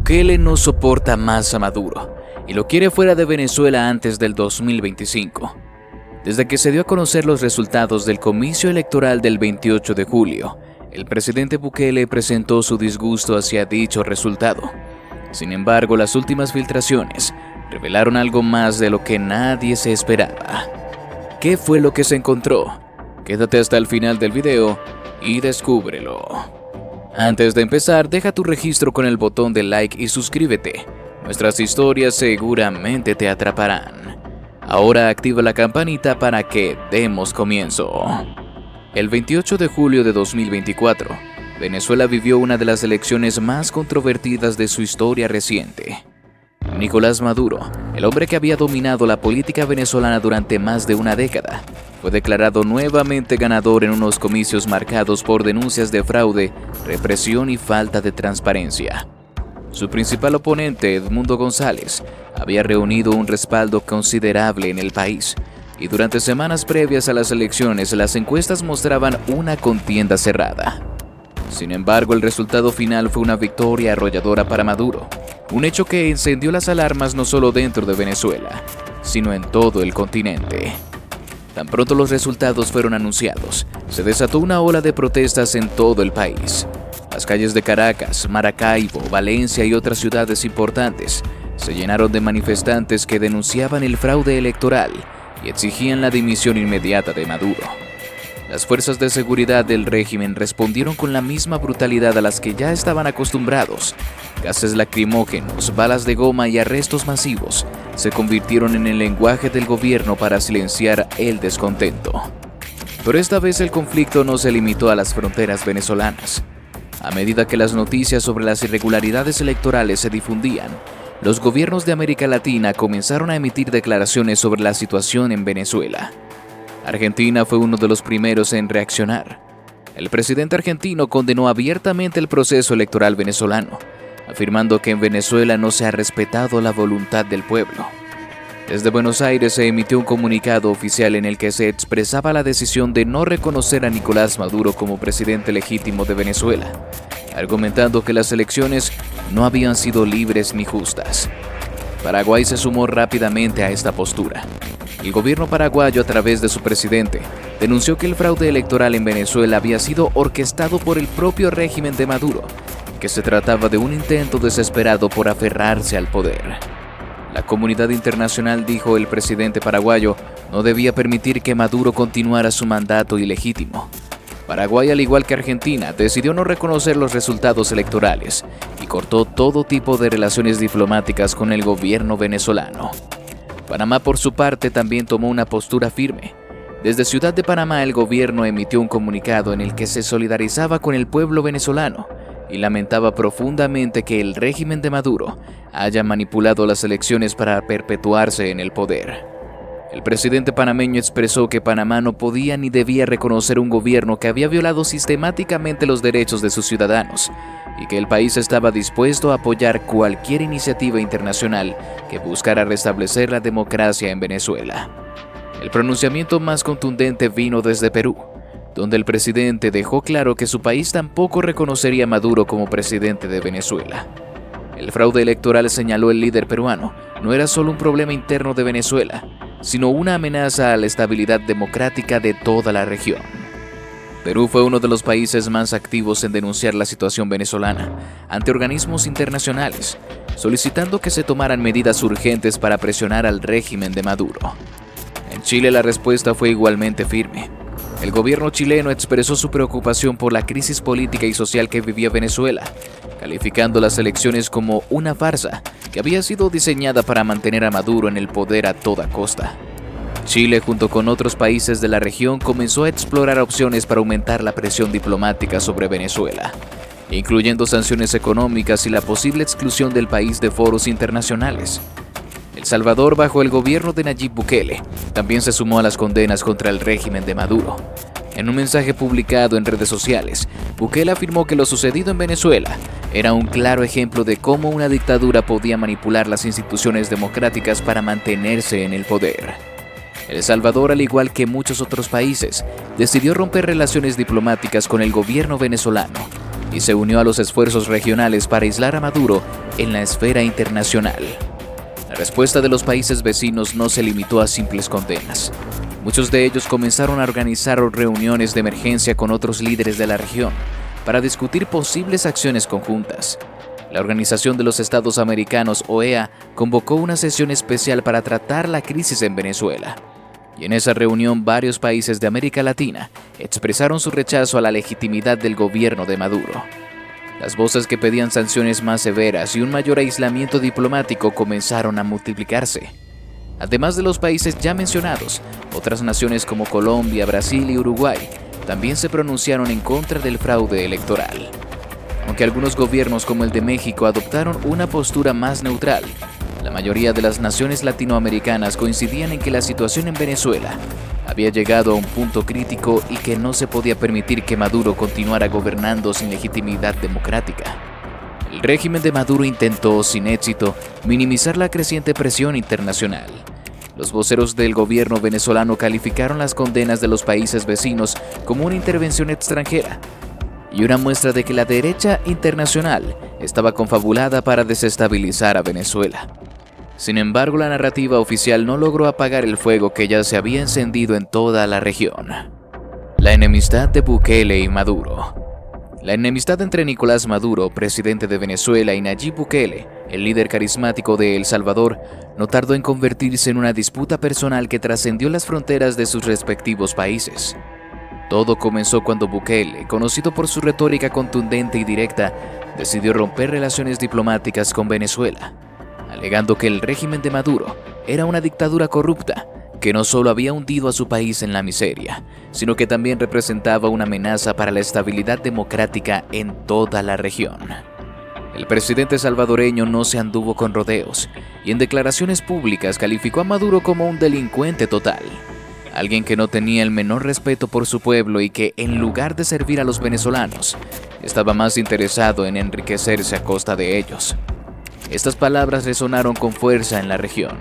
Bukele no soporta más a Maduro y lo quiere fuera de Venezuela antes del 2025. Desde que se dio a conocer los resultados del comicio electoral del 28 de julio, el presidente Bukele presentó su disgusto hacia dicho resultado. Sin embargo, las últimas filtraciones revelaron algo más de lo que nadie se esperaba. ¿Qué fue lo que se encontró? Quédate hasta el final del video y descúbrelo. Antes de empezar, deja tu registro con el botón de like y suscríbete. Nuestras historias seguramente te atraparán. Ahora activa la campanita para que demos comienzo. El 28 de julio de 2024, Venezuela vivió una de las elecciones más controvertidas de su historia reciente. Nicolás Maduro, el hombre que había dominado la política venezolana durante más de una década, fue declarado nuevamente ganador en unos comicios marcados por denuncias de fraude, represión y falta de transparencia. Su principal oponente, Edmundo González, había reunido un respaldo considerable en el país, y durante semanas previas a las elecciones las encuestas mostraban una contienda cerrada. Sin embargo, el resultado final fue una victoria arrolladora para Maduro, un hecho que encendió las alarmas no solo dentro de Venezuela, sino en todo el continente. Tan pronto los resultados fueron anunciados, se desató una ola de protestas en todo el país. Las calles de Caracas, Maracaibo, Valencia y otras ciudades importantes se llenaron de manifestantes que denunciaban el fraude electoral y exigían la dimisión inmediata de Maduro. Las fuerzas de seguridad del régimen respondieron con la misma brutalidad a las que ya estaban acostumbrados. Gases lacrimógenos, balas de goma y arrestos masivos se convirtieron en el lenguaje del gobierno para silenciar el descontento. Pero esta vez el conflicto no se limitó a las fronteras venezolanas. A medida que las noticias sobre las irregularidades electorales se difundían, los gobiernos de América Latina comenzaron a emitir declaraciones sobre la situación en Venezuela. Argentina fue uno de los primeros en reaccionar. El presidente argentino condenó abiertamente el proceso electoral venezolano, afirmando que en Venezuela no se ha respetado la voluntad del pueblo. Desde Buenos Aires se emitió un comunicado oficial en el que se expresaba la decisión de no reconocer a Nicolás Maduro como presidente legítimo de Venezuela, argumentando que las elecciones no habían sido libres ni justas. Paraguay se sumó rápidamente a esta postura. El gobierno paraguayo, a través de su presidente, denunció que el fraude electoral en Venezuela había sido orquestado por el propio régimen de Maduro, y que se trataba de un intento desesperado por aferrarse al poder. La comunidad internacional, dijo el presidente paraguayo, no debía permitir que Maduro continuara su mandato ilegítimo. Paraguay, al igual que Argentina, decidió no reconocer los resultados electorales y cortó todo tipo de relaciones diplomáticas con el gobierno venezolano. Panamá, por su parte, también tomó una postura firme. Desde Ciudad de Panamá, el gobierno emitió un comunicado en el que se solidarizaba con el pueblo venezolano y lamentaba profundamente que el régimen de Maduro haya manipulado las elecciones para perpetuarse en el poder. El presidente panameño expresó que Panamá no podía ni debía reconocer un gobierno que había violado sistemáticamente los derechos de sus ciudadanos y que el país estaba dispuesto a apoyar cualquier iniciativa internacional que buscara restablecer la democracia en Venezuela. El pronunciamiento más contundente vino desde Perú, donde el presidente dejó claro que su país tampoco reconocería a Maduro como presidente de Venezuela. El fraude electoral, señaló el líder peruano, no era solo un problema interno de Venezuela, sino una amenaza a la estabilidad democrática de toda la región. Perú fue uno de los países más activos en denunciar la situación venezolana ante organismos internacionales, solicitando que se tomaran medidas urgentes para presionar al régimen de Maduro. En Chile la respuesta fue igualmente firme. El gobierno chileno expresó su preocupación por la crisis política y social que vivía Venezuela, calificando las elecciones como una farsa que había sido diseñada para mantener a Maduro en el poder a toda costa. Chile, junto con otros países de la región, comenzó a explorar opciones para aumentar la presión diplomática sobre Venezuela, incluyendo sanciones económicas y la posible exclusión del país de foros internacionales. El Salvador, bajo el gobierno de Nayib Bukele, también se sumó a las condenas contra el régimen de Maduro. En un mensaje publicado en redes sociales, Bukele afirmó que lo sucedido en Venezuela era un claro ejemplo de cómo una dictadura podía manipular las instituciones democráticas para mantenerse en el poder. El Salvador, al igual que muchos otros países, decidió romper relaciones diplomáticas con el gobierno venezolano y se unió a los esfuerzos regionales para aislar a Maduro en la esfera internacional. La respuesta de los países vecinos no se limitó a simples condenas. Muchos de ellos comenzaron a organizar reuniones de emergencia con otros líderes de la región para discutir posibles acciones conjuntas. La Organización de los Estados Americanos, OEA, convocó una sesión especial para tratar la crisis en Venezuela. Y en esa reunión varios países de América Latina expresaron su rechazo a la legitimidad del gobierno de Maduro. Las voces que pedían sanciones más severas y un mayor aislamiento diplomático comenzaron a multiplicarse. Además de los países ya mencionados, otras naciones como Colombia, Brasil y Uruguay también se pronunciaron en contra del fraude electoral. Aunque algunos gobiernos como el de México adoptaron una postura más neutral, la mayoría de las naciones latinoamericanas coincidían en que la situación en Venezuela había llegado a un punto crítico y que no se podía permitir que Maduro continuara gobernando sin legitimidad democrática. El régimen de Maduro intentó, sin éxito, minimizar la creciente presión internacional. Los voceros del gobierno venezolano calificaron las condenas de los países vecinos como una intervención extranjera y una muestra de que la derecha internacional estaba confabulada para desestabilizar a Venezuela. Sin embargo, la narrativa oficial no logró apagar el fuego que ya se había encendido en toda la región. La enemistad de Bukele y Maduro. La enemistad entre Nicolás Maduro, presidente de Venezuela, y Nayib Bukele, el líder carismático de El Salvador, no tardó en convertirse en una disputa personal que trascendió las fronteras de sus respectivos países. Todo comenzó cuando Bukele, conocido por su retórica contundente y directa, decidió romper relaciones diplomáticas con Venezuela, alegando que el régimen de Maduro era una dictadura corrupta que no solo había hundido a su país en la miseria, sino que también representaba una amenaza para la estabilidad democrática en toda la región. El presidente salvadoreño no se anduvo con rodeos y en declaraciones públicas calificó a Maduro como un delincuente total, alguien que no tenía el menor respeto por su pueblo y que, en lugar de servir a los venezolanos, estaba más interesado en enriquecerse a costa de ellos. Estas palabras resonaron con fuerza en la región.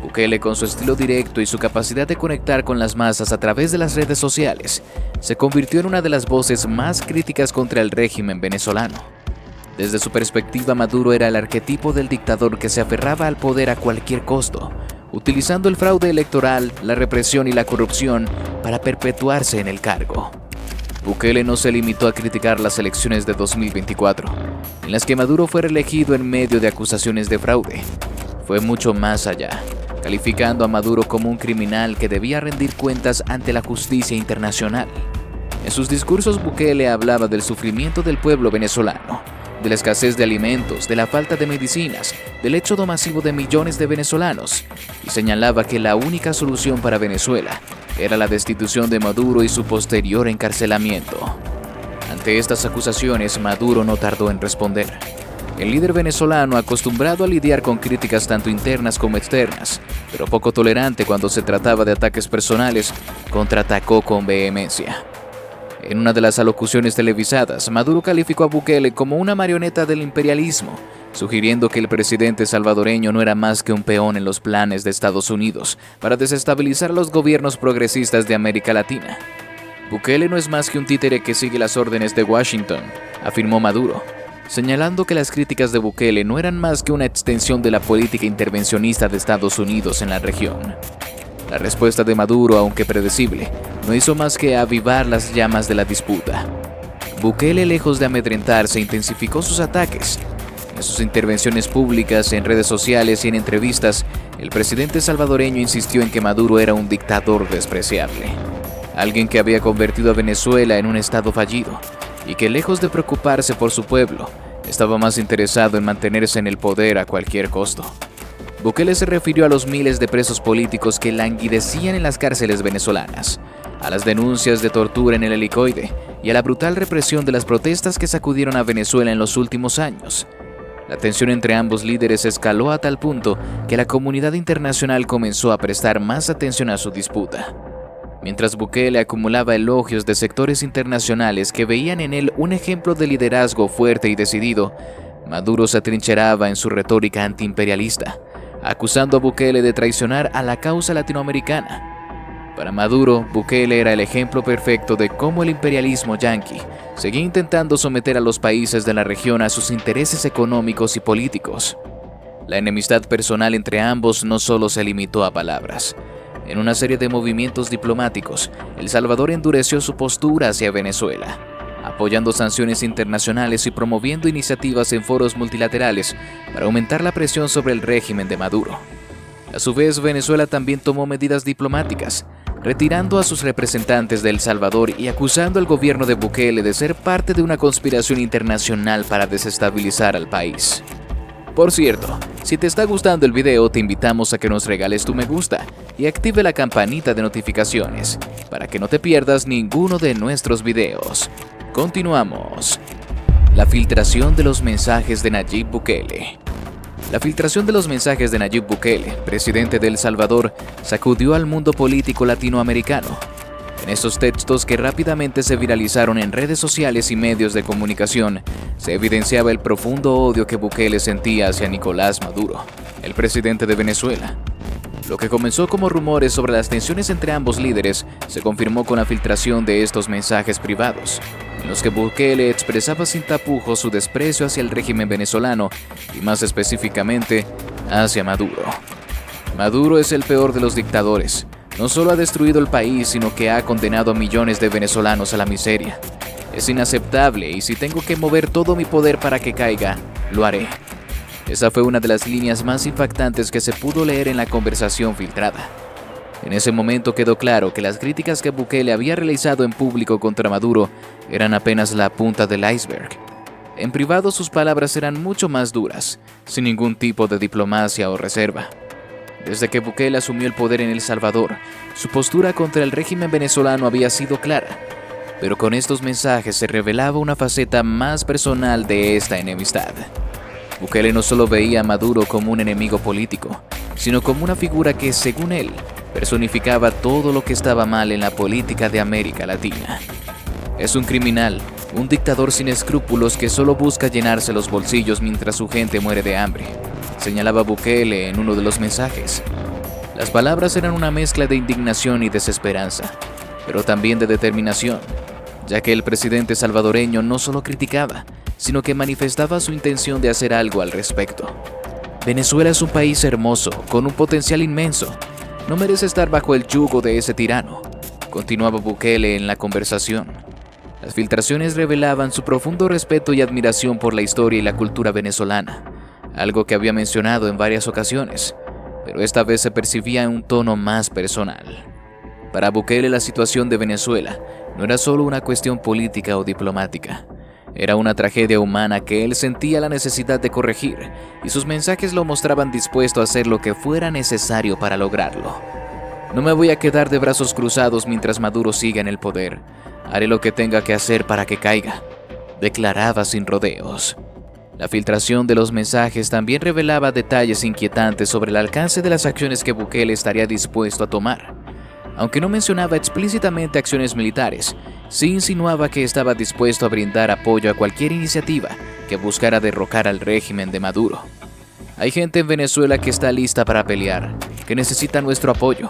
Bukele, con su estilo directo y su capacidad de conectar con las masas a través de las redes sociales, se convirtió en una de las voces más críticas contra el régimen venezolano. Desde su perspectiva, Maduro era el arquetipo del dictador que se aferraba al poder a cualquier costo, utilizando el fraude electoral, la represión y la corrupción para perpetuarse en el cargo. Bukele no se limitó a criticar las elecciones de 2024, en las que Maduro fue reelegido en medio de acusaciones de fraude. Fue mucho más allá, calificando a Maduro como un criminal que debía rendir cuentas ante la justicia internacional. En sus discursos, Bukele hablaba del sufrimiento del pueblo venezolano, de la escasez de alimentos, de la falta de medicinas, del éxodo masivo de millones de venezolanos, y señalaba que la única solución para Venezuela era la destitución de Maduro y su posterior encarcelamiento. Ante estas acusaciones, Maduro no tardó en responder. El líder venezolano, acostumbrado a lidiar con críticas tanto internas como externas, pero poco tolerante cuando se trataba de ataques personales, contraatacó con vehemencia. En una de las alocuciones televisadas, Maduro calificó a Bukele como una marioneta del imperialismo, sugiriendo que el presidente salvadoreño no era más que un peón en los planes de Estados Unidos para desestabilizar los gobiernos progresistas de América Latina. Bukele no es más que un títere que sigue las órdenes de Washington, afirmó Maduro, señalando que las críticas de Bukele no eran más que una extensión de la política intervencionista de Estados Unidos en la región. La respuesta de Maduro, aunque predecible, no hizo más que avivar las llamas de la disputa. Bukele, lejos de amedrentarse, intensificó sus ataques. En sus intervenciones públicas, en redes sociales y en entrevistas, el presidente salvadoreño insistió en que Maduro era un dictador despreciable, alguien que había convertido a Venezuela en un estado fallido y que, lejos de preocuparse por su pueblo, estaba más interesado en mantenerse en el poder a cualquier costo. Bukele se refirió a los miles de presos políticos que languidecían en las cárceles venezolanas, a las denuncias de tortura en el helicoide y a la brutal represión de las protestas que sacudieron a Venezuela en los últimos años. La tensión entre ambos líderes escaló a tal punto que la comunidad internacional comenzó a prestar más atención a su disputa. Mientras Bukele acumulaba elogios de sectores internacionales que veían en él un ejemplo de liderazgo fuerte y decidido, Maduro se atrincheraba en su retórica antiimperialista, acusando a Bukele de traicionar a la causa latinoamericana. Para Maduro, Bukele era el ejemplo perfecto de cómo el imperialismo yanqui seguía intentando someter a los países de la región a sus intereses económicos y políticos. La enemistad personal entre ambos no solo se limitó a palabras. En una serie de movimientos diplomáticos, El Salvador endureció su postura hacia Venezuela, apoyando sanciones internacionales y promoviendo iniciativas en foros multilaterales para aumentar la presión sobre el régimen de Maduro. A su vez, Venezuela también tomó medidas diplomáticas, retirando a sus representantes de El Salvador y acusando al gobierno de Bukele de ser parte de una conspiración internacional para desestabilizar al país. Por cierto, si te está gustando el video, te invitamos a que nos regales tu me gusta y active la campanita de notificaciones para que no te pierdas ninguno de nuestros videos. Continuamos. La filtración de los mensajes de Nayib Bukele. La filtración de los mensajes de Nayib Bukele, presidente de El Salvador, sacudió al mundo político latinoamericano. En estos textos, que rápidamente se viralizaron en redes sociales y medios de comunicación, se evidenciaba el profundo odio que Bukele sentía hacia Nicolás Maduro, el presidente de Venezuela. Lo que comenzó como rumores sobre las tensiones entre ambos líderes se confirmó con la filtración de estos mensajes privados, en los que Bukele expresaba sin tapujos su desprecio hacia el régimen venezolano y más específicamente hacia Maduro. Maduro es el peor de los dictadores. No solo ha destruido el país, sino que ha condenado a millones de venezolanos a la miseria. Es inaceptable y si tengo que mover todo mi poder para que caiga, lo haré. Esa fue una de las líneas más impactantes que se pudo leer en la conversación filtrada. En ese momento quedó claro que las críticas que Bukele había realizado en público contra Maduro eran apenas la punta del iceberg. En privado sus palabras eran mucho más duras, sin ningún tipo de diplomacia o reserva. Desde que Bukele asumió el poder en El Salvador, su postura contra el régimen venezolano había sido clara, pero con estos mensajes se revelaba una faceta más personal de esta enemistad. Bukele no solo veía a Maduro como un enemigo político, sino como una figura que, según él, personificaba todo lo que estaba mal en la política de América Latina. Es un criminal, un dictador sin escrúpulos que solo busca llenarse los bolsillos mientras su gente muere de hambre, señalaba Bukele en uno de los mensajes. Las palabras eran una mezcla de indignación y desesperanza, pero también de determinación, ya que el presidente salvadoreño no solo criticaba, sino que manifestaba su intención de hacer algo al respecto. Venezuela es un país hermoso, con un potencial inmenso. No merece estar bajo el yugo de ese tirano, continuaba Bukele en la conversación. Las filtraciones revelaban su profundo respeto y admiración por la historia y la cultura venezolana, algo que había mencionado en varias ocasiones, pero esta vez se percibía en un tono más personal. Para Bukele, la situación de Venezuela no era solo una cuestión política o diplomática, era una tragedia humana que él sentía la necesidad de corregir, y sus mensajes lo mostraban dispuesto a hacer lo que fuera necesario para lograrlo. No me voy a quedar de brazos cruzados mientras Maduro siga en el poder. Haré lo que tenga que hacer para que caiga, declaraba sin rodeos. La filtración de los mensajes también revelaba detalles inquietantes sobre el alcance de las acciones que Bukele estaría dispuesto a tomar. Aunque no mencionaba explícitamente acciones militares, sí insinuaba que estaba dispuesto a brindar apoyo a cualquier iniciativa que buscara derrocar al régimen de Maduro. Hay gente en Venezuela que está lista para pelear, que necesita nuestro apoyo.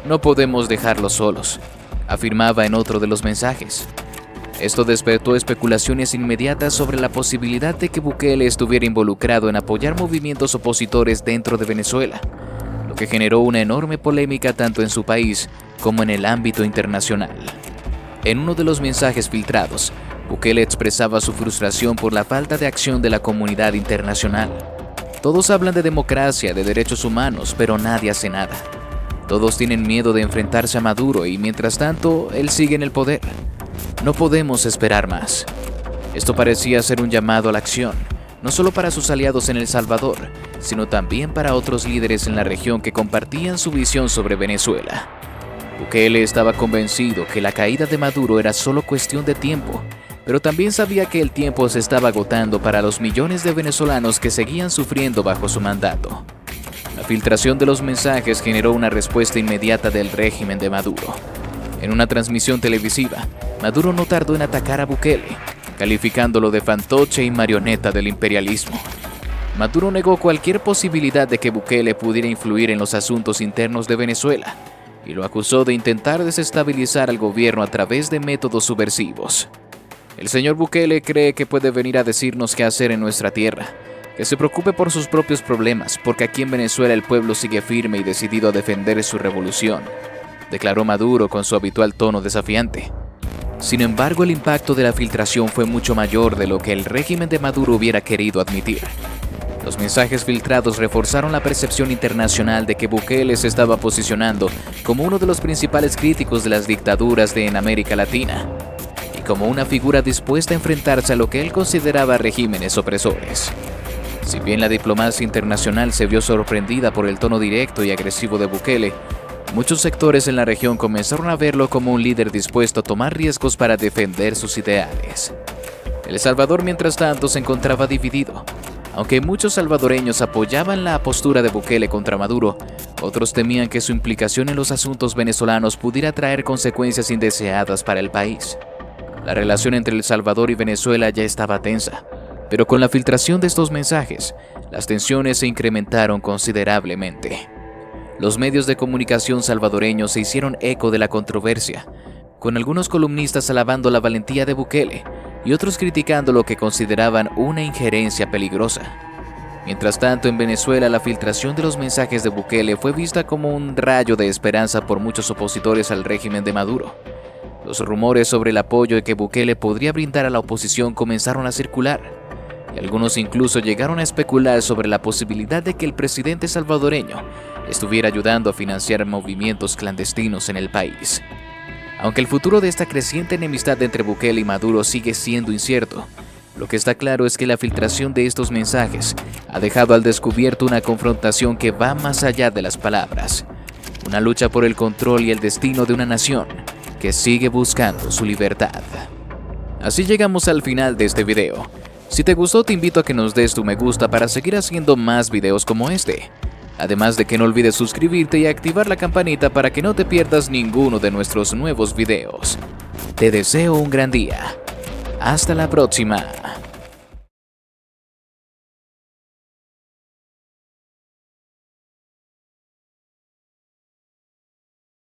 No podemos dejarlos solos, afirmaba en otro de los mensajes. Esto despertó especulaciones inmediatas sobre la posibilidad de que Bukele estuviera involucrado en apoyar movimientos opositores dentro de Venezuela, lo que generó una enorme polémica tanto en su país como en el ámbito internacional. En uno de los mensajes filtrados, Bukele expresaba su frustración por la falta de acción de la comunidad internacional. Todos hablan de democracia, de derechos humanos, pero nadie hace nada. Todos tienen miedo de enfrentarse a Maduro y mientras tanto, él sigue en el poder. No podemos esperar más. Esto parecía ser un llamado a la acción, no solo para sus aliados en El Salvador, sino también para otros líderes en la región que compartían su visión sobre Venezuela. Bukele estaba convencido que la caída de Maduro era solo cuestión de tiempo, pero también sabía que el tiempo se estaba agotando para los millones de venezolanos que seguían sufriendo bajo su mandato. La filtración de los mensajes generó una respuesta inmediata del régimen de Maduro. En una transmisión televisiva, Maduro no tardó en atacar a Bukele, calificándolo de fantoche y marioneta del imperialismo. Maduro negó cualquier posibilidad de que Bukele pudiera influir en los asuntos internos de Venezuela, y lo acusó de intentar desestabilizar al gobierno a través de métodos subversivos. El señor Bukele cree que puede venir a decirnos qué hacer en nuestra tierra, que se preocupe por sus propios problemas, porque aquí en Venezuela el pueblo sigue firme y decidido a defender su revolución, declaró Maduro con su habitual tono desafiante. Sin embargo, el impacto de la filtración fue mucho mayor de lo que el régimen de Maduro hubiera querido admitir. Los mensajes filtrados reforzaron la percepción internacional de que Bukele se estaba posicionando como uno de los principales críticos de las dictaduras en América Latina y como una figura dispuesta a enfrentarse a lo que él consideraba regímenes opresores. Si bien la diplomacia internacional se vio sorprendida por el tono directo y agresivo de Bukele, muchos sectores en la región comenzaron a verlo como un líder dispuesto a tomar riesgos para defender sus ideales. El Salvador, mientras tanto, se encontraba dividido. Aunque muchos salvadoreños apoyaban la postura de Bukele contra Maduro, otros temían que su implicación en los asuntos venezolanos pudiera traer consecuencias indeseadas para el país. La relación entre El Salvador y Venezuela ya estaba tensa, pero con la filtración de estos mensajes, las tensiones se incrementaron considerablemente. Los medios de comunicación salvadoreños se hicieron eco de la controversia, con algunos columnistas alabando la valentía de Bukele y otros criticando lo que consideraban una injerencia peligrosa. Mientras tanto, en Venezuela, la filtración de los mensajes de Bukele fue vista como un rayo de esperanza por muchos opositores al régimen de Maduro. Los rumores sobre el apoyo que Bukele podría brindar a la oposición comenzaron a circular, y algunos incluso llegaron a especular sobre la posibilidad de que el presidente salvadoreño estuviera ayudando a financiar movimientos clandestinos en el país. Aunque el futuro de esta creciente enemistad entre Bukele y Maduro sigue siendo incierto, lo que está claro es que la filtración de estos mensajes ha dejado al descubierto una confrontación que va más allá de las palabras, una lucha por el control y el destino de una nación que sigue buscando su libertad. Así llegamos al final de este video. Si te gustó, te invito a que nos des tu me gusta para seguir haciendo más videos como este. Además de que no olvides suscribirte y activar la campanita para que no te pierdas ninguno de nuestros nuevos videos. Te deseo un gran día. Hasta la próxima.